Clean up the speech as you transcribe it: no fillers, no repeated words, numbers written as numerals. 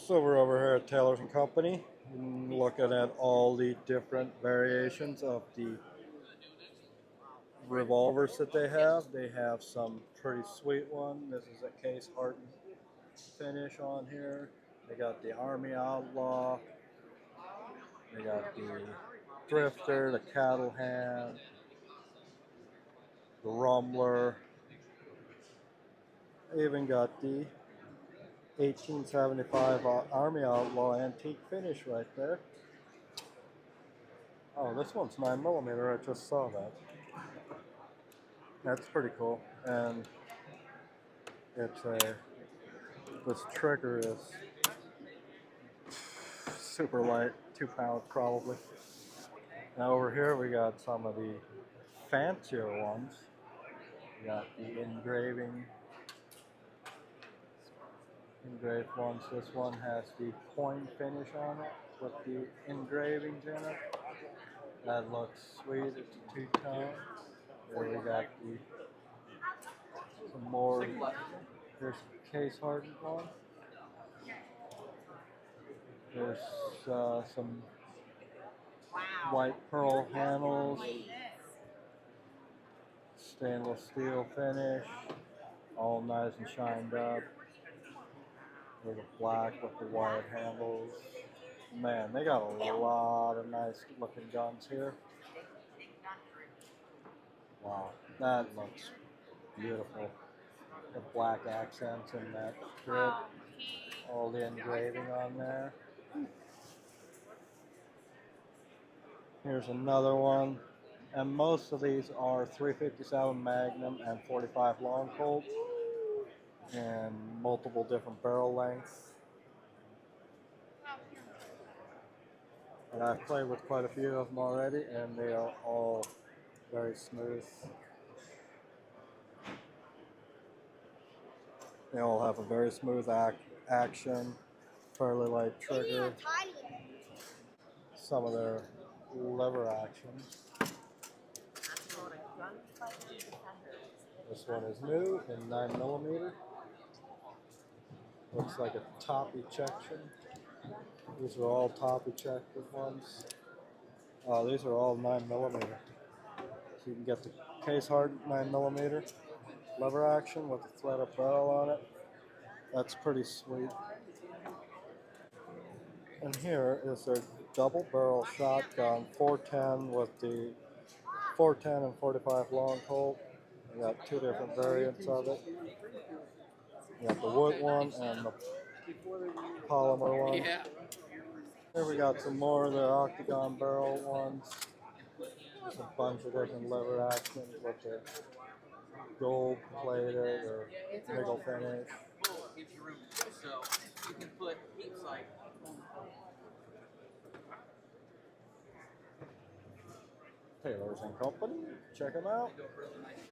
So we're over here at Taylor's and Company, looking at all the different variations of the revolvers that they have. They have some pretty sweet one. This is a case hardened finish on here. They got the Army Outlaw. They got the Drifter, the Cattle Hand, the Rumbler. They even got the 1875 Army Outlaw antique finish right there. Oh, this one's 9mm. I just saw that. That's pretty cool. And this trigger is super light, 2 pounds probably. Now over here we got some of the fancier ones. We got the engraved ones. This one has the coin finish on it with the engravings in it. That looks sweet. It's a 2-tone. There we got some more. There's case hardened one. There's some white pearl handles, stainless steel finish, all nice and shined up. There's a black with the white handles. Man, they got a lot of nice looking guns here. Wow, that looks beautiful. The black accents in that grid, all the engraving on there. Here's another one, and most of these are 357 Magnum and 45 Long Colt, and multiple different barrel lengths. And I've played with quite a few of them already, and they are all very smooth. They all have a very smooth action, fairly light trigger. Some of their lever actions. This one is new in 9mm. Looks like a top ejection. These are all top ejected ones. These are all 9mm. So you can get the case hardened 9mm lever action with a threaded barrel on it. That's pretty sweet. And here is their double barrel shotgun 410 with the 410 and 45 Long Colt. We got 2 different variants of it. We got the wood one and the polymer one. Here we got some more of the octagon barrel ones. There's a bunch of different lever actions with the gold plated or nickel finish. Taylor's and Company, check them out.